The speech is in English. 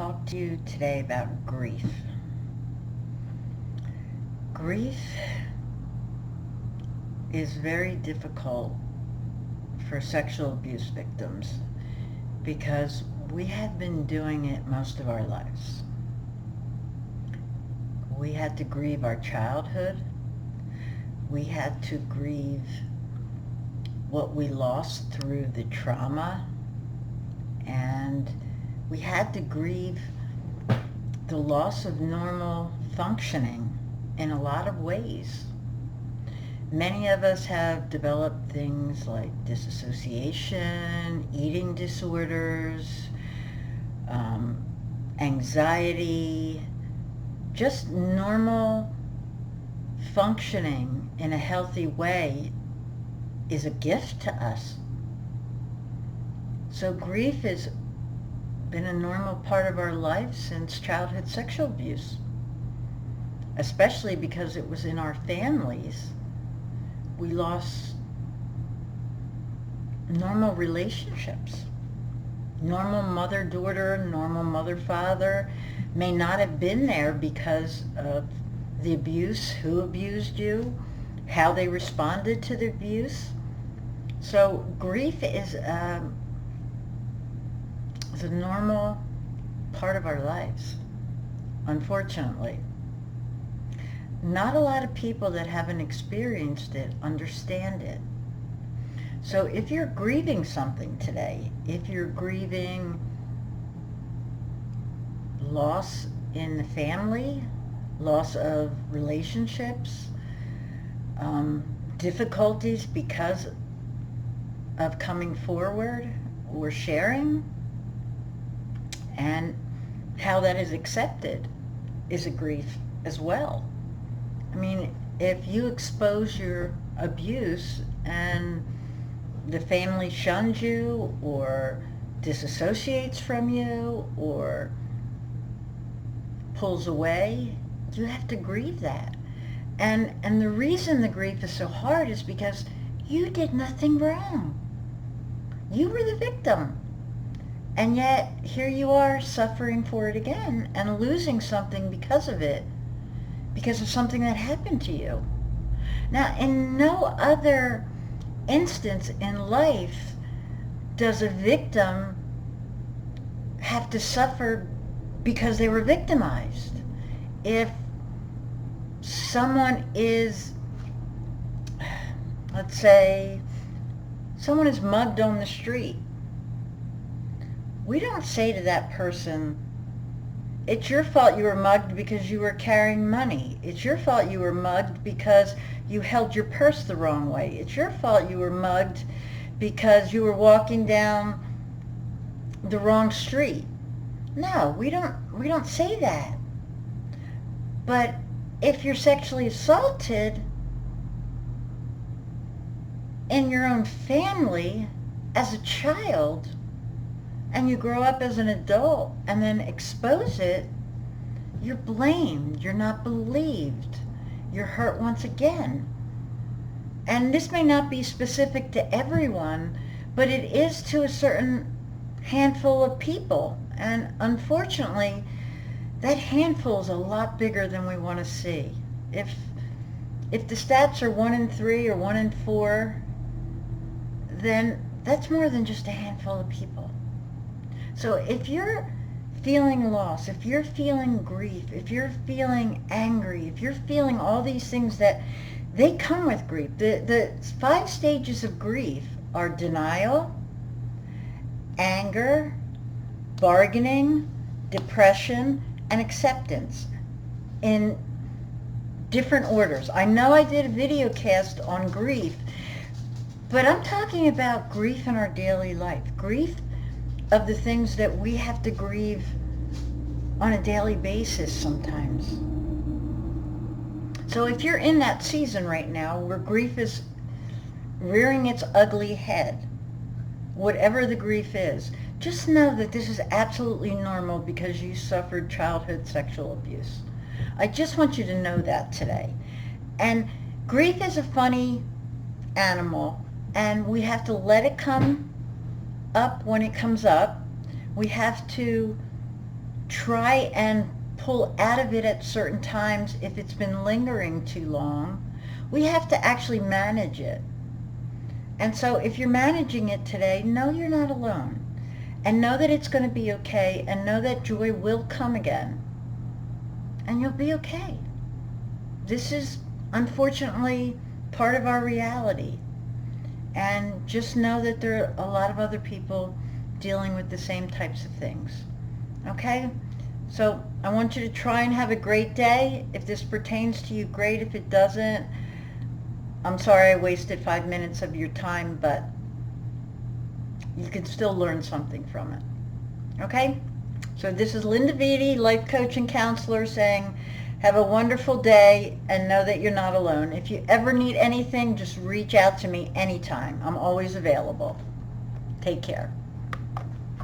talk to you today about grief. Grief is very difficult for sexual abuse victims because we have been doing it most of our lives. We had to grieve our childhood. We had to grieve what we lost through the trauma, and we had to grieve the loss of normal functioning in a lot of ways. Many of us have developed things like disassociation, eating disorders, anxiety, just normal functioning in a healthy way is a gift to us. So grief has been a normal part of our life since childhood sexual abuse, especially because it was in our families. We lost normal relationships. Normal mother-daughter, normal mother-father may not have been there because of the abuse, who abused you, how they responded to the abuse. So grief is a normal part of our lives, unfortunately. Not a lot of people that haven't experienced it understand it. So if you're grieving something today, if you're grieving loss in the family, loss of relationships, difficulties because of coming forward or sharing, and how that is accepted is a grief as well. I mean, if you expose your abuse and the family shuns you or disassociates from you or pulls away, you have to grieve that. And the reason the grief is so hard is because you did nothing wrong. You were the victim. And yet, here you are suffering for it again and losing something because of it, because of something that happened to you. Now, in no other instance in life does a victim have to suffer because they were victimized. If someone is, let's say, someone is mugged on the street, we don't say to that person, it's your fault you were mugged because you were carrying money. It's your fault you were mugged because you held your purse the wrong way. It's your fault you were mugged because you were walking down the wrong street. No, we don't say that. But if you're sexually assaulted in your own family as a child, and you grow up as an adult and then expose it, you're blamed, you're not believed, you're hurt once again. And this may not be specific to everyone, but it is to a certain handful of people. And unfortunately, that handful is a lot bigger than we want to see. If the stats are 1 in 3 or 1 in 4, then that's more than just a handful of people. So if you're feeling loss, if you're feeling grief, if you're feeling angry, if you're feeling all these things that they come with grief, the 5 stages of grief are denial, anger, bargaining, depression, and acceptance in different orders. I know I did a video cast on grief, but I'm talking about grief in our daily life, grief of the things that we have to grieve on a daily basis sometimes. So if you're in that season right now where grief is rearing its ugly head, whatever the grief is, just know that this is absolutely normal because you suffered childhood sexual abuse. I just want you to know that today. And grief is a funny animal, and we have to let it come up when it comes up. We have to try and pull out of it at certain times if it's been lingering too long. We have to actually manage it. And so if you're managing it today, know you're not alone. And know that it's going to be okay, and know that joy will come again. And you'll be okay. This is, unfortunately, part of our reality. And just know that there are a lot of other people dealing with the same types of things. Okay? So I want you to try and have a great day. If this pertains to you, great. If it doesn't, I'm sorry I wasted 5 minutes of your time, but you can still learn something from it. Okay? So this is Linda Vitti, life coach and counselor, saying have a wonderful day and know that you're not alone. If you ever need anything, just reach out to me anytime. I'm always available. Take care.